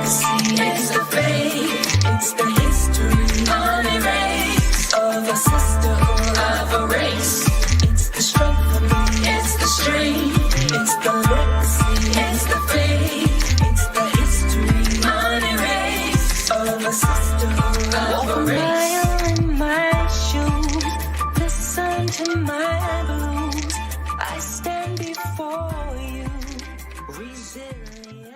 legacy, it's the faith, it's the history, unerased, of a sisterhood, of a race. It's the strength of me, it's the strength, it's the legacy, it's the faith, it's the history, unerased, of a sisterhood, of a race. In my shoes, listen to my blues. I stand before you, resilient.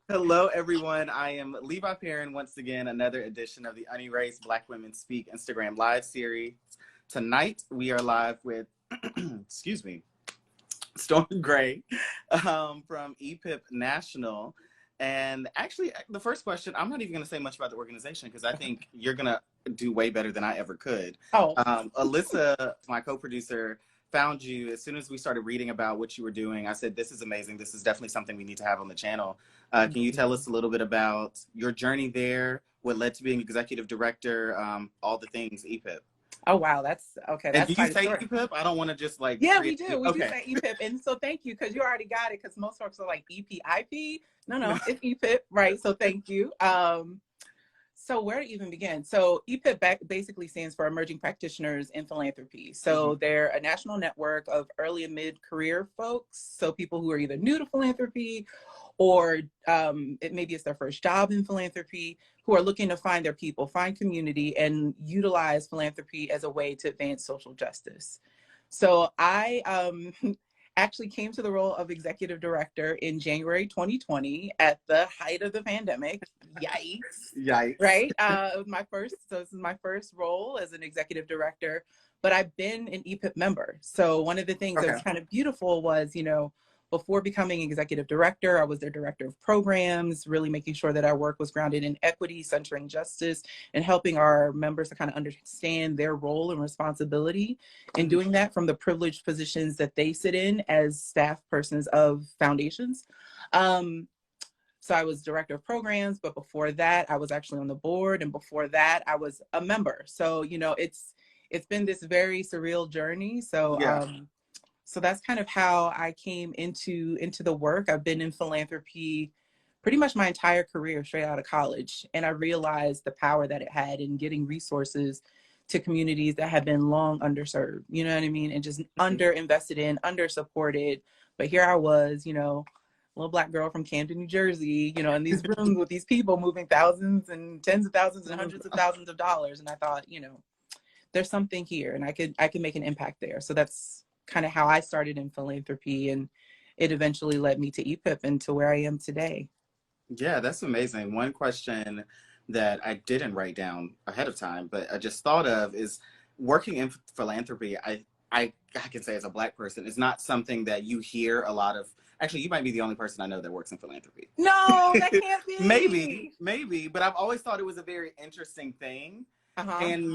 Hello, everyone. I am Levi Perrin, once again, another edition of the Unerased Black Women Speak Instagram Live series. Tonight, we are live with, excuse me, Storme Gray from EPIP National. And actually, the first question, I'm not even going to say much about the organization because I think you're going to do way better than I ever could. Oh. Alyssa, my co-producer, found you as soon as we started reading about what you were doing. I said, this is amazing. This is definitely something we need to have on the channel. Can you tell us a little bit about your journey there, what led to being executive director, all the things EPIP? Oh, wow. That's okay. That's and do you say EPIP? I don't want to just like... Yeah, we do. We do say EPIP. And so thank you, because you already got it, because most folks are like EPIP. No, it's EPIP, right? So thank you. So where to even begin? So EPIP basically stands for Emerging Practitioners in Philanthropy. So they're a national network of early and mid-career folks. So people who are either new to philanthropy or maybe it's their first job in philanthropy, who are looking to find their people, find community, and utilize philanthropy as a way to advance social justice. So I actually came to the role of executive director in January 2020 at the height of the pandemic. Yikes. Yikes. Right? It was my first, so this is my first role as an executive director, but I've been an EPIP member. So one of the things that was kind of beautiful was, you know, before becoming executive director, I was their director of programs, really making sure that our work was grounded in equity, centering justice, and helping our members to kind of understand their role and responsibility in doing that from the privileged positions that they sit in as staff persons of foundations. So I was director of programs, but before that, I was actually on the board, and before that, I was a member. So, you know, it's been this very surreal journey. So, so that's kind of how I came into the work. I've been in philanthropy pretty much my entire career straight out of college. And I realized the power that it had in getting resources to communities that have been long underserved, you know what I mean? And just underinvested in, undersupported. But here I was, you know, a little Black girl from Camden, New Jersey, you know, in these rooms with these people moving thousands and tens of thousands and hundreds of thousands of dollars. And I thought, you know, there's something here and I could make an impact there. So that's kind of how I started in philanthropy, and it eventually led me to EPIP and to where I am today. Yeah, that's amazing. One question that I didn't write down ahead of time, but I just thought of is working in philanthropy. I can say as a Black person, it's not something that you hear a lot of. Actually, you might be the only person I know that works in philanthropy. No, that can't be. maybe, but I've always thought it was a very interesting thing. And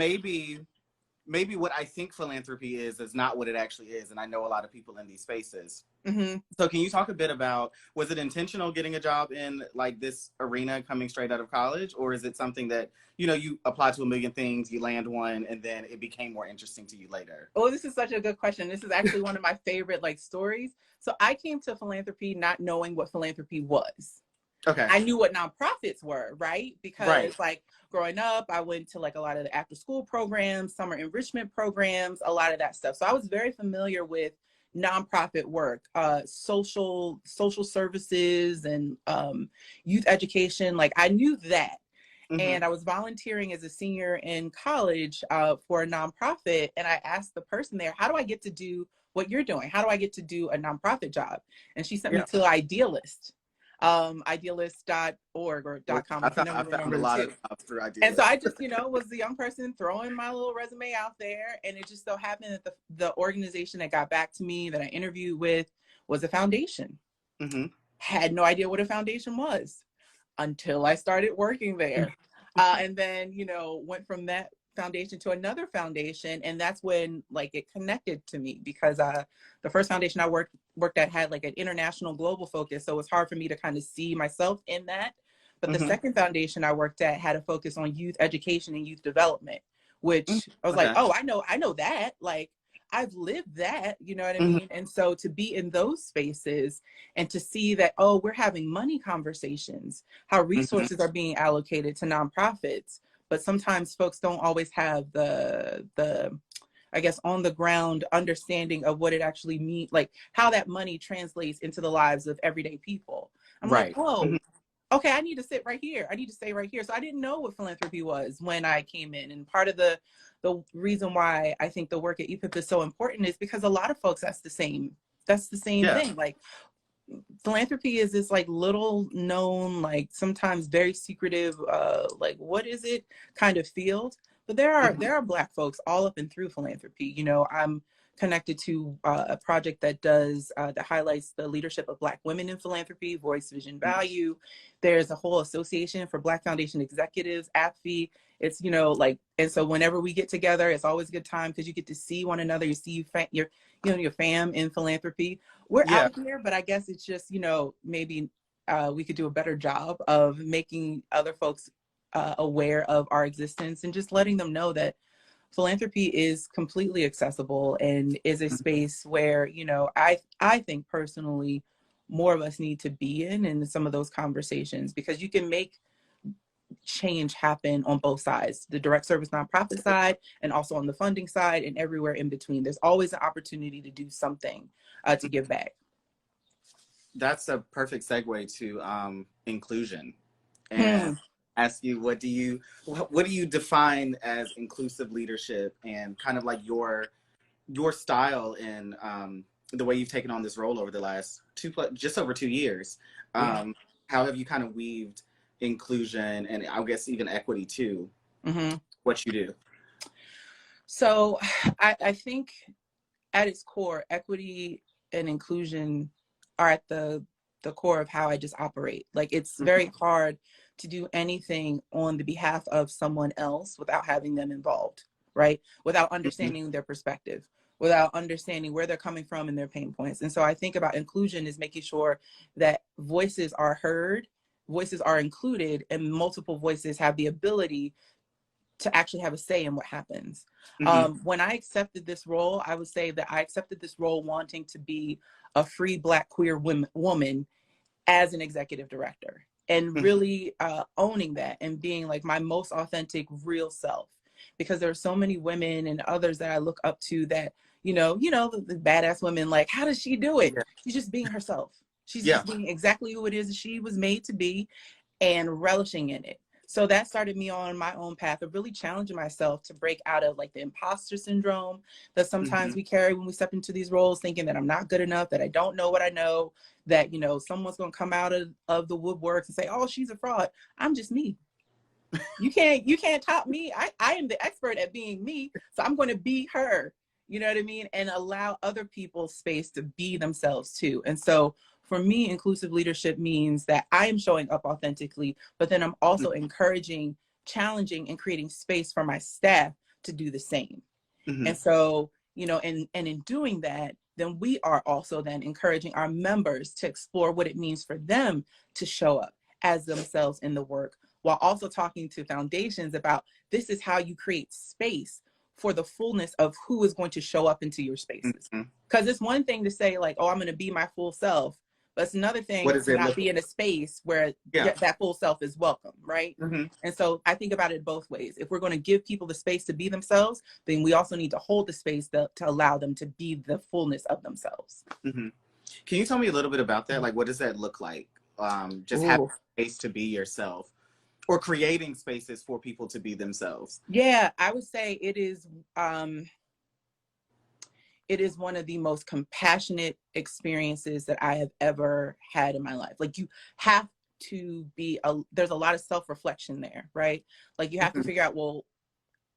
maybe what I think philanthropy is not what it actually is. And I know a lot of people in these spaces. So can you talk a bit about, was it intentional getting a job in like this arena coming straight out of college? Or is it something that, you know, you apply to a million things, you land one, and then it became more interesting to you later? Oh, this is such a good question. This is actually one of my favorite like stories. So I came to philanthropy not knowing what philanthropy was. Okay. I knew what nonprofits were, right? Because like growing up, I went to like a lot of the after school programs, summer enrichment programs, a lot of that stuff. So I was very familiar with nonprofit work, social services and youth education. Like I knew that. And I was volunteering as a senior in college for a nonprofit. And I asked the person there, how do I get to do what you're doing? How do I get to do a nonprofit job? And she sent me to Idealist. Idealist.org or .com. I found a lot of stuff through Idealist. And so I just, you know, was the young person throwing my little resume out there. And it just so happened that the organization that got back to me that I interviewed with was a foundation. Had no idea what a foundation was until I started working there. And then, you know, went from that foundation to another foundation, and that's when like it connected to me, because the first foundation I worked at had like an international global focus, so it was hard for me to kind of see myself in that. But the second foundation I worked at had a focus on youth education and youth development, which I was like, oh, I know that. Like I've lived that, you know what I Mhm. mean? And so to be in those spaces and to see that, oh, we're having money conversations, how Mhm. resources are being allocated to nonprofits, but sometimes folks don't always have the I guess on the ground understanding of what it actually means, like how that money translates into the lives of everyday people. I'm like, Right. oh, Mhm. okay, I need to sit right here. I need to stay right here. So I didn't know what philanthropy was when I came in. And part of the reason why I think the work at EPIP is so important is because a lot of folks, that's the same Yeah. thing. Like philanthropy is this like little known, like sometimes very secretive, like what is it kind of field. But Mhm. there are Black folks all up and through philanthropy. You know, I'm connected to a project that does that highlights the leadership of Black women in philanthropy, Voice, Vision, Value. There's a whole association for Black Foundation executives, AFFE. It's, you know, like, and so whenever we get together, it's always a good time because you get to see one another. You see your fam in philanthropy. We're Yeah. out here, but I guess it's just, you know, maybe we could do a better job of making other folks aware of our existence and just letting them know that philanthropy is completely accessible and is a space where, you know, I think personally more of us need to be in some of those conversations, because you can make change happen on both sides, the direct service nonprofit side and also on the funding side and everywhere in between. There's always an opportunity to do something to give back. That's a perfect segue to inclusion, and Hmm. ask you, what do you define as inclusive leadership, and kind of like your style in the way you've taken on this role over the last just over 2 years. Yeah. How have you kind of weaved inclusion and I guess even equity to Hmm. what you do? So I think at its core, equity and inclusion are at the core of how I just operate. Like it's very hard to do anything on the behalf of someone else without having them involved, right? Without Mhm. understanding their perspective, without understanding where they're coming from and their pain points. And so I think about inclusion is making sure that voices are heard, voices are included, and multiple voices have the ability to actually have a say in what happens. Mhm. When I accepted this role, I would say that I accepted this role wanting to be a free Black queer woman as an executive director, and Mhm. really owning that and being like my most authentic, real self. Because there are so many women and others that I look up to that, the badass women, like, how does she do it? Yeah. She's just being herself. She's Yeah. just being exactly who it is that she was made to be and relishing in it. So that started me on my own path of really challenging myself to break out of like the imposter syndrome that sometimes Mhm. we carry when we step into these roles, thinking that I'm not good enough, that I don't know what I know, that, someone's going to come out of the woodworks and say, oh, she's a fraud. I'm just me. You can't top me. I am the expert at being me. So I'm going to be her, you know what I mean? And allow other people space to be themselves too. And so for me, inclusive leadership means that I am showing up authentically, but then I'm also encouraging, challenging, and creating space for my staff to do the same. Mhm. And so, and in doing that, then we are also then encouraging our members to explore what it means for them to show up as themselves in the work, while also talking to foundations about this is how you create space for the fullness of who is going to show up into your spaces. Mhm. Because it's one thing to say like, oh, I'm going to be my full self, but it's another What thing does to it not look be like? in a space where Yeah. that full self is welcome, right? Mhm. And so I think about it both ways. If we're going to give people the space to be themselves, then we also need to hold the space to allow them to be the fullness of themselves. Mhm. Can you tell me a little bit about that? Like, what does that look like? Just having Ooh. space to be yourself, or creating spaces for people to be themselves. Yeah, I would say it is one of the most compassionate experiences that I have ever had in my life. Like you have to there's a lot of self-reflection there, right? Like you have to Mhm. figure out, well,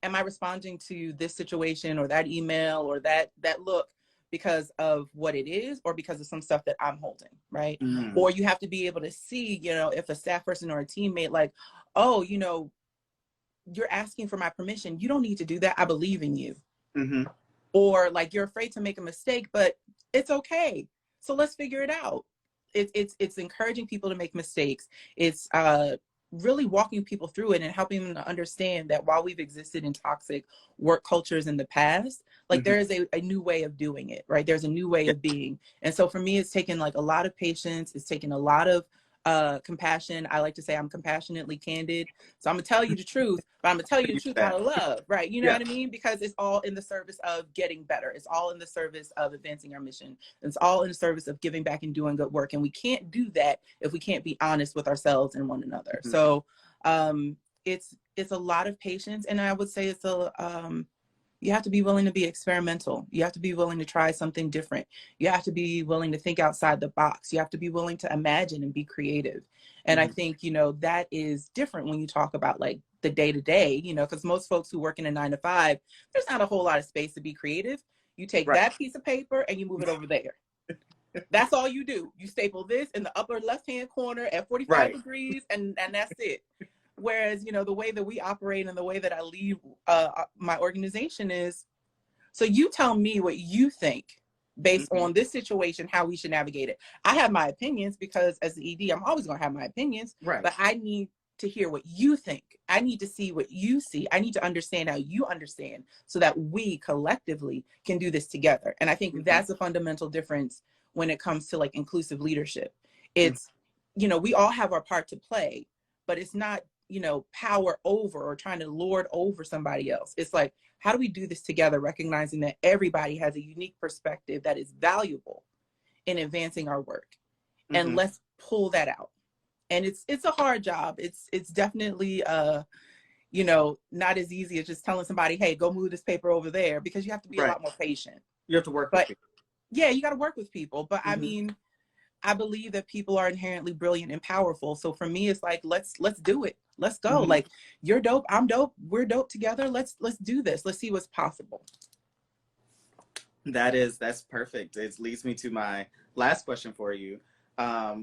am I responding to this situation or that email or that look because of what it is or because of some stuff that I'm holding, right? Mhm. Or you have to be able to see, if a staff person or a teammate like, oh, you're asking for my permission. You don't need to do that. I believe in you. Mhm. Or like you're afraid to make a mistake, but it's okay. So let's figure it out. It's encouraging people to make mistakes. It's really walking people through it and helping them to understand that while we've existed in toxic work cultures in the past, like there is a new way of doing it, right? There's a new way of being. And so for me, it's taken like a lot of patience. It's taken a lot of compassion. I like to say I'm compassionately candid. So I'm gonna tell you the truth, but I'm gonna tell you the truth out of love, right? You know what I mean? Because it's all in the service of getting better. It's all in the service of advancing our mission. It's all in the service of giving back and doing good work. And we can't do that if we can't be honest with ourselves and one another. So it's a lot of patience, and I would say it's you have to be willing to be experimental. You have to be willing to try something different. You have to be willing to think outside the box. You have to be willing to imagine and be creative. And I think, you know, that is different when you talk about like the day to day, you know, because most folks who work in a 9-to-5, there's not a whole lot of space to be creative. You take that piece of paper and you move it over there. That's all you do. You staple this in the upper left-hand corner at 45 degrees and that's it. Whereas, you know, the way that we operate and the way that I lead my organization is, so you tell me what you think based on this situation, how we should navigate it. I have my opinions because as the ED, I'm always going to have my opinions, but I need to hear what you think. I need to see what you see. I need to understand how you understand so that we collectively can do this together. And I think that's a fundamental difference when it comes to like inclusive leadership. It's, you know, we all have our part to play, but it's not, you know, power over or trying to lord over somebody else. It's like, how do we do this together, recognizing that everybody has a unique perspective that is valuable in advancing our work? And let's pull that out. And it's a hard job. It's definitely you know, not as easy as just telling somebody, hey, go move this paper over there, because you have to be a lot more patient. You have to work with people. Yeah, you got to work with people. But I mean, I believe that people are inherently brilliant and powerful. So for me, it's like, let's do it. Let's go. Like, you're dope, I'm dope, we're dope together. Let's do this. Let's see what's possible. That's perfect. It leads me to my last question for you,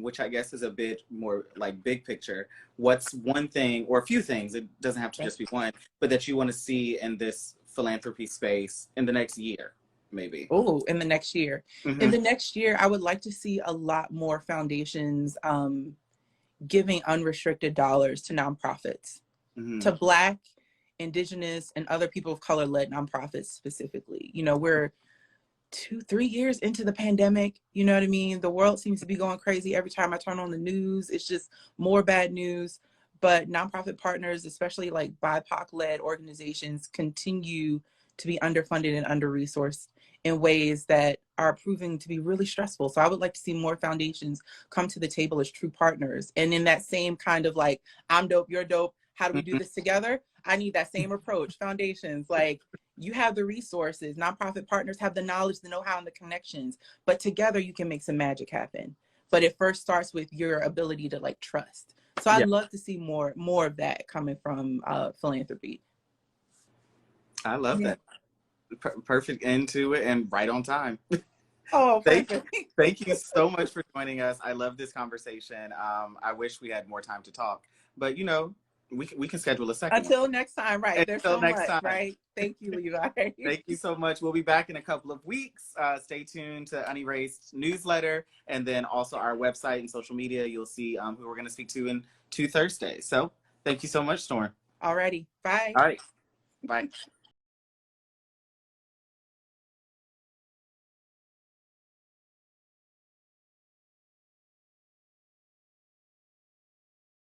which I guess is a bit more like big picture. What's one thing or a few things, it doesn't have to just be one, but that you want to see in this philanthropy space in the next year? Maybe. Oh, in the next year. In the next year, I would like to see a lot more foundations giving unrestricted dollars to nonprofits, to Black, Indigenous, and other people of color led nonprofits specifically. You know, we're 2-3 years into the pandemic. You know what I mean? The world seems to be going crazy. Every time I turn on the news, it's just more bad news. But nonprofit partners, especially like BIPOC led organizations, continue to be underfunded and under-resourced in ways that are proving to be really stressful. So I would like to see more foundations come to the table as true partners. And in that same kind of like, I'm dope, you're dope, how do we do this together? I need that same approach. Foundations, like, you have the resources, nonprofit partners have the knowledge, the know-how, and the connections, but together you can make some magic happen. But it first starts with your ability to like trust. So I'd love to see more of that coming from philanthropy. I love that. Perfect end to it and right on time. Oh, thank you so much for joining us. I love this conversation. I wish we had more time to talk, but you know, we can schedule a second. Until next time, right? Until There's so next much, time. right? Thank you, Levi. Thank you so much. We'll be back in a couple of weeks. Stay tuned to Unerased newsletter, and then also our website and social media. You'll see who we're going to speak to in 2 Thursdays. So thank you so much, Storme. Alrighty. Bye. All right. Bye.